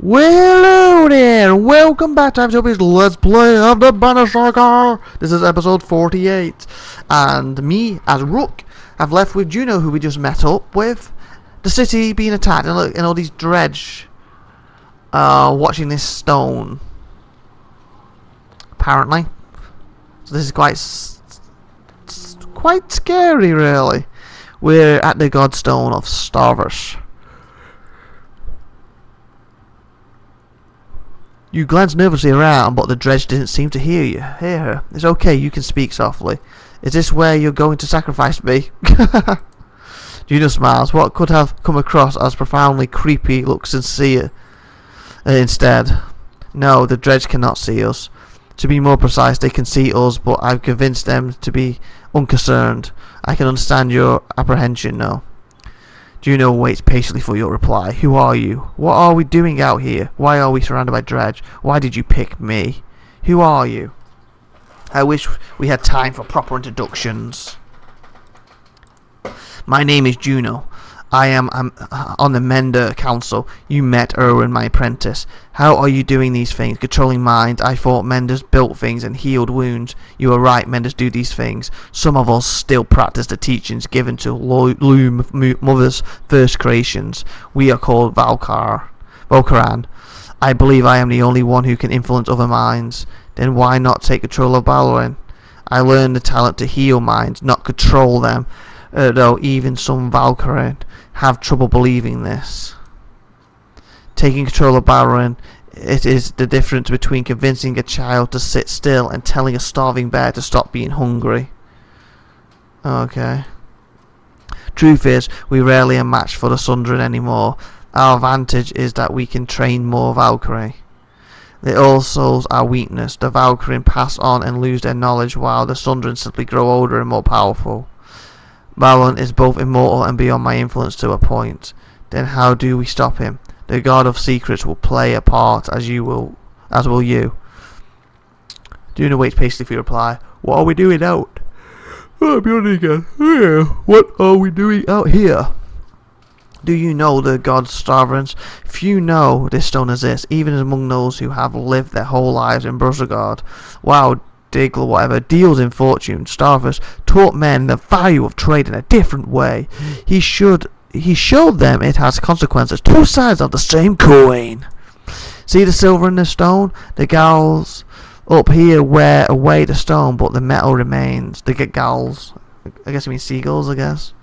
Well, hello there, welcome back to IVATOPIA's Let's Play of the Banner Saga. This is episode 48, and me, as Rook, have left with Juno, who we just met up with. The city being attacked, and look, and all these dredge watching this stone, apparently. So this is quite scary, really. We're at the Godstone of Starvers. You glanced nervously around, but the dredge didn't seem to hear her. It's okay, you can speak softly. Is this where you're going to sacrifice me? Juno smiles. What could have come across as profoundly creepy looks sincere instead. No, the dredge cannot see us. To be more precise, they can see us, but I've convinced them to be unconcerned. I can understand your apprehension, no. Juno waits patiently for your reply. Who are you? What are we doing out here? Why are we surrounded by dredge? Why did you pick me? Who are you? I wish we had time for proper introductions. My name is Juno. I'm on the Mender Council. You met Erwin, my apprentice. How are you doing these things? Controlling minds. I thought Menders built things and healed wounds. You are right, Menders do these things. Some of us still practice the teachings given to Loom Mother's first creations. We are called Valkaran. I believe I am the only one who can influence other minds. Then why not take control of Balwin? I learned the talent to heal minds, not control them. Though even some Valkyrie have trouble believing this. Taking control of Balwin, it is the difference between convincing a child to sit still and telling a starving bear to stop being hungry. Okay. Truth is, we rarely are matched for the Sundren anymore. Our advantage is that we can train more Valkyrie. It also is our weakness. The Valkyrie pass on and lose their knowledge, while the Sundren simply grow older and more powerful. Balon is both immortal and beyond my influence to a point. Then how do we stop him? The God of Secrets will play a part, as will you. Juno waits patiently for your reply. What are we doing out? Oh, beauty again. Yeah. What are we doing out here? Do you know the gods Starverans? Few know this stone exists, even among those who have lived their whole lives in Brusagard. Wow. Diggle, whatever, deals in fortune. Starvers taught men the value of trade in a different way. He showed them it has consequences. Two sides of the same coin. See the silver in the stone? The gals up here wear away the stone, but the metal remains. The gals, I guess it means seagulls, I guess.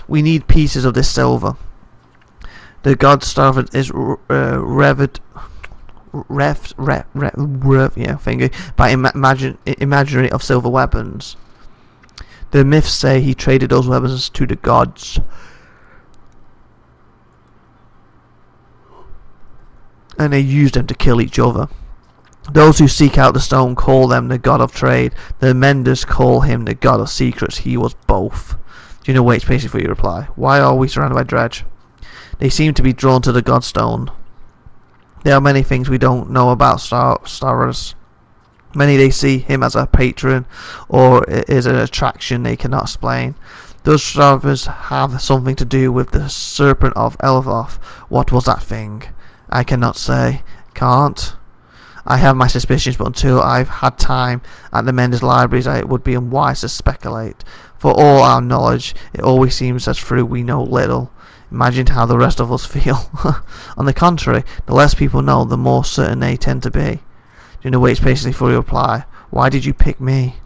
We need pieces of this silver. The god Starver is by imagery of silver weapons. The myths say he traded those weapons to the gods, and they used them to kill each other. Those who seek out the stone call them the god of trade. The Menders call him the god of secrets. He was both. Juno waits patiently for your reply. Why are we surrounded by dredge? They seem to be drawn to the godstone. There are many things we don't know about Starvers. Many they see him as a patron, or it is an attraction they cannot explain. Those Starvers have something to do with the serpent of Elvoth. What was that thing? I cannot say. Can't. I have my suspicions, but until I've had time at the Menders libraries, it would be unwise to speculate. For all our knowledge, it always seems as through we know little. Imagine how the rest of us feel. On the contrary, the less people know, the more certain they tend to be. Juno waits patiently for your reply. Why did you pick me?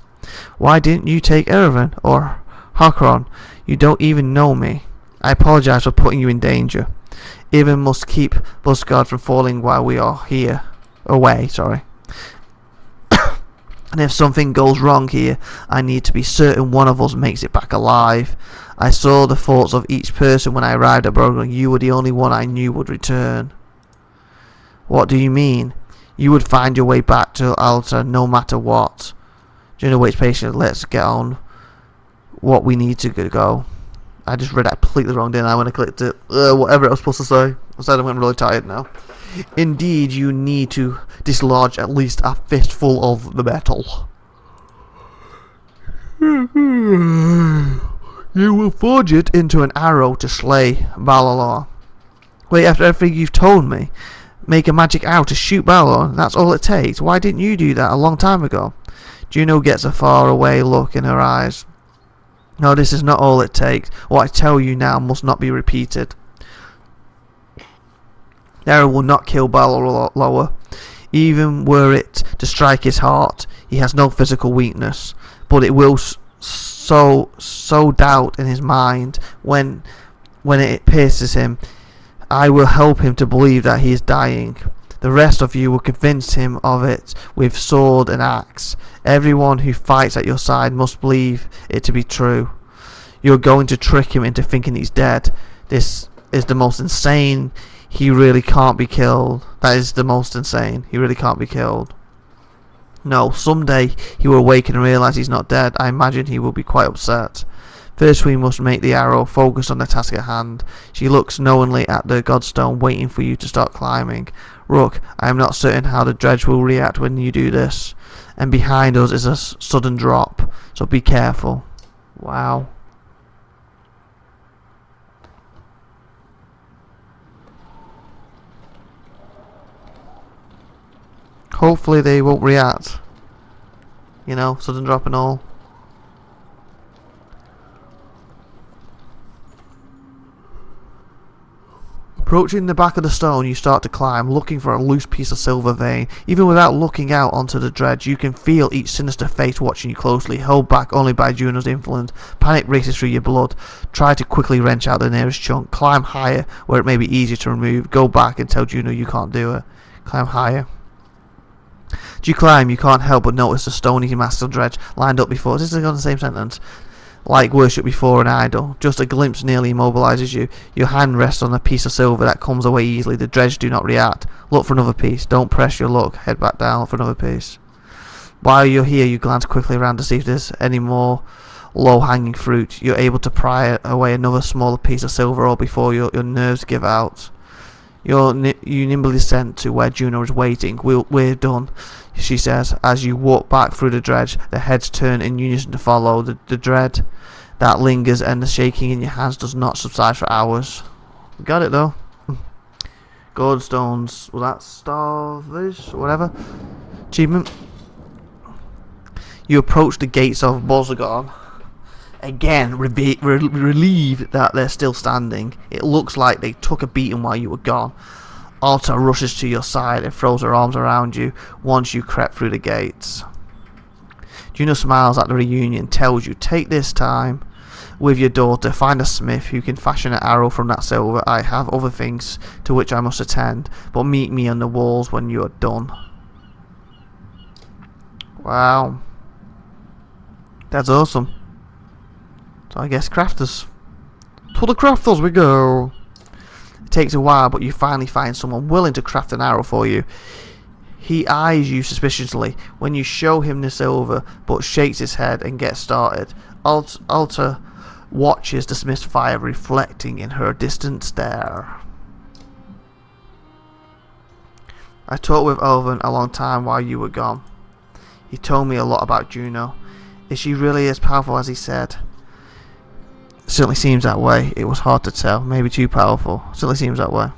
Why didn't you take Erwin or Hakron? You don't even know me. I apologize for putting you in danger. Even must keep Busgard from falling while we are here. Away, sorry. And if something goes wrong here, I need to be certain one of us makes it back alive. I saw the thoughts of each person when I arrived at Brogan. You were the only one I knew would return. What do you mean? You would find your way back to Alta no matter what. Juno waits patiently. Let's get on what we need to go. I just read that completely wrong, didn't I, when I clicked it? Whatever I was supposed to say. I said I'm really tired now. Indeed, you need to dislodge at least a fistful of the metal. You will forge it into an arrow to slay Valalor. Wait, after everything you've told me, make a magic arrow to shoot Balor. That's all it takes. Why didn't you do that a long time ago? Juno gets a faraway look in her eyes. No, this is not all it takes. What I tell you now must not be repeated. The arrow will not kill Balor lower. Even were it to strike his heart, he has no physical weakness. But it will sow doubt in his mind when it pierces him. I will help him to believe that he is dying. The rest of you will convince him of it with sword and axe. Everyone who fights at your side must believe it to be true. You're going to trick him into thinking he's dead. This is the most insane. He really can't be killed. That is the most insane. He really can't be killed. No, someday he will awaken and realise he's not dead. I imagine he will be quite upset. First we must make the arrow focus on the task at hand. She looks knowingly at the godstone, waiting for you to start climbing. Rook, I am not certain how the dredge will react when you do this. And behind us is a sudden drop, so be careful. Wow. Hopefully they won't react. You know, sudden drop and all. Approaching the back of the stone, you start to climb, looking for a loose piece of silver vein. Even without looking out onto the dredge, you can feel each sinister face watching you closely, held back only by Juno's influence. Panic races through your blood. Try to quickly wrench out the nearest chunk. Climb higher, where it may be easier to remove. Go back and tell Juno you can't do it. Climb higher. As you climb, you can't help but notice the stony mass of dredge lined up before. This is on the same sentence. Like worship before an idol. Just a glimpse nearly immobilizes you. Your hand rests on a piece of silver that comes away easily. The dredge do not react. Look for another piece. Don't press your luck. Head back down. Look for another piece. While you're here, you glance quickly around to see if there's any more low-hanging fruit. You're able to pry away another smaller piece of silver ore before your nerves give out. You nimbly descend to where Juno is waiting. We're done, she says. As you walk back through the dredge, the heads turn in unison to follow. The dread that lingers and the shaking in your hands does not subside for hours. We got it though. Goldstones. Well, that's starfish, whatever. Achievement. You approach the gates of Bozagon. Again, relieved that they're still standing. It looks like they took a beating while you were gone. Alta rushes to your side and throws her arms around you once you crept through the gates. Juno smiles at the reunion, tells you, take this time with your daughter, find a smith who can fashion an arrow from that silver. I have other things to which I must attend, but meet me on the walls when you are done. Wow. That's awesome. So I guess crafters. To the crafters we go. It takes a while, but you finally find someone willing to craft an arrow for you. He eyes you suspiciously when you show him the silver, but shakes his head and gets started. Alta watches the smith's fire reflecting in her distant stare. I talked with Elvin a long time while you were gone. He told me a lot about Juno. Is she really as powerful as he said? Certainly seems that way. It was hard to tell. Maybe too powerful. Certainly seems that way.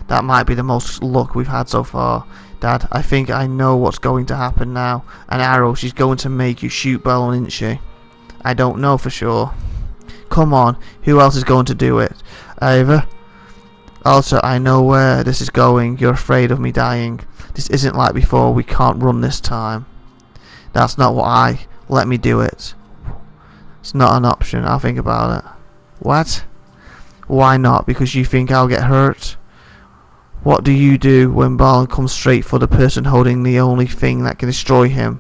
That might be the most luck we've had so far. Dad, I think I know what's going to happen now. An arrow. She's going to make you shoot Balon, isn't she? I don't know for sure. Come on. Who else is going to do it? Ava? Also, I know where this is going. You're afraid of me dying. This isn't like before. We can't run this time. That's not what let me do it. It's not an option. I'll think about it. What? Why not? Because you think I'll get hurt? What do you do when Balon comes straight for the person holding the only thing that can destroy him?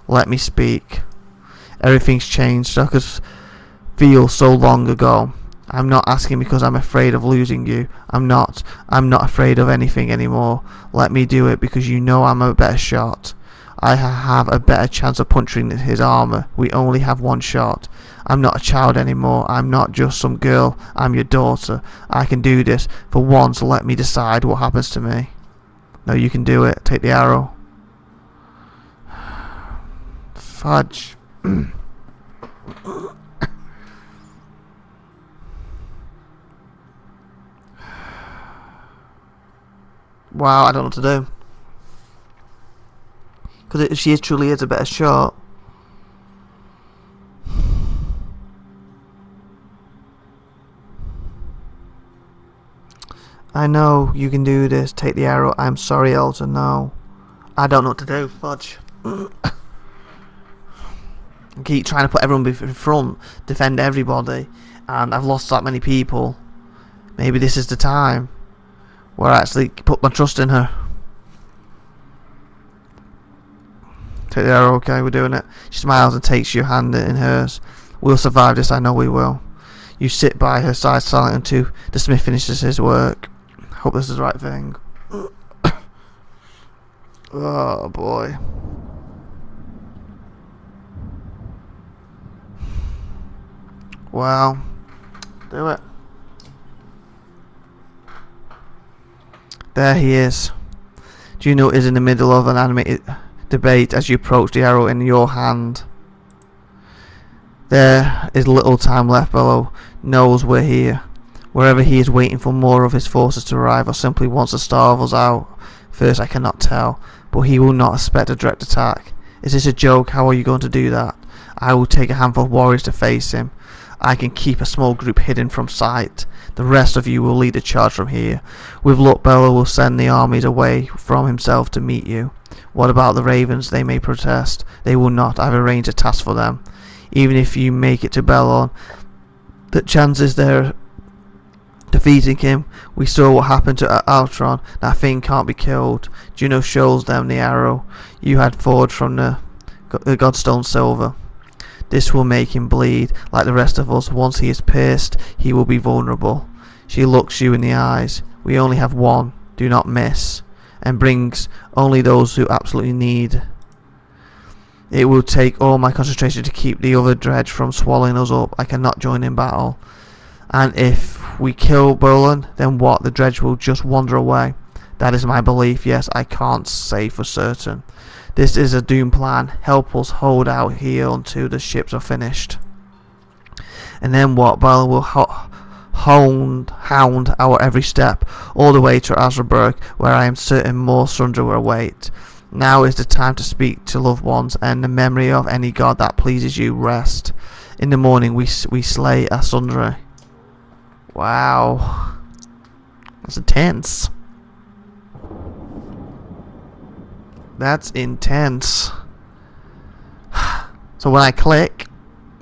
Let me speak. Everything's changed. I could feel so long ago. I'm not asking because I'm afraid of losing you. I'm not afraid of anything anymore. Let me do it because you know I'm a better shot. I have a better chance of puncturing his armor. We only have one shot. I'm not a child anymore. I'm not just some girl. I'm your daughter. I can do this. For once, let me decide what happens to me. No, you can do it. Take the arrow. Fudge. Wow, I don't know what to do. Because she truly is a better shot. I know you can do this. Take the arrow. I'm sorry, Elsa. No. I don't know what to do. Fudge. I keep trying to put everyone in front, defend everybody, and I've lost that many people. Maybe this is the time where I actually put my trust in her. Take the arrow. Okay, we're doing it. She smiles and takes your hand in hers. We'll survive this. I know we will. You sit by her side silent until the smith finishes his work. Hope this is the right thing. Oh boy. Well, do it. There he is. Juno is in the middle of an animated debate as you approach the arrow in your hand. There is little time left. Bello knows we're here. Wherever he is waiting for more of his forces to arrive or simply wants to starve us out. First I cannot tell, but he will not expect a direct attack. Is this a joke? How are you going to do that? I will take a handful of warriors to face him. I can keep a small group hidden from sight. The rest of you will lead the charge from here. With luck, Bello will send the armies away from himself to meet you. What about the ravens? They may protest. They will not. I've arranged a task for them. Even if you make it to Belon, the chances they're defeating him. We saw what happened to Altron. That thing can't be killed. Juno shows them the arrow you had forged from the Godstone silver. This will make him bleed like the rest of us. Once he is pierced, he will be vulnerable. She looks you in the eyes. We only have one. Do not miss. And brings only those who absolutely need. It will take all my concentration to keep the other dredge from swallowing us up. I cannot join in battle. And if we kill Bolin, then what? The dredge will just wander away. That is my belief. Yes, I can't say for certain. This is a doomed plan. Help us hold out here until the ships are finished. And then what? Bolin will hound our every step, all the way to Azraburg, where I am certain more Sundra will await. Now is the time to speak to loved ones, and the memory of any god that pleases you rest. In the morning we slay Asundra. Wow. That's intense. That's intense. So when I click,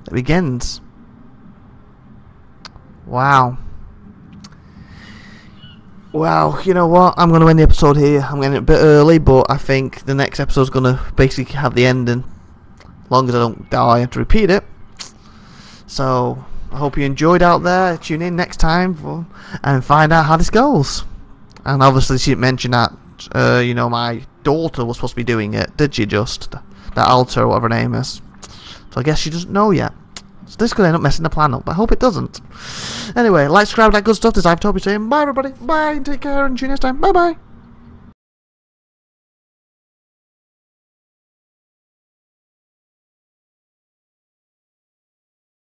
it begins. Wow. Wow, you know what? I'm going to end the episode here. I'm getting it a bit early, but I think the next episode's going to basically have the ending. As long as I don't die, I have to repeat it. So, I hope you enjoyed out there. Tune in next time and find out how this goes. And obviously she didn't mention that, you know, my daughter was supposed to be doing it. Did she just? That Alta or whatever her name is. So I guess she doesn't know yet. So this could end up messing the plan up, but I hope it doesn't. Anyway, like, subscribe, that good stuff. This is IVATOPIA saying bye everybody. Bye, take care, and see you next time. Bye bye.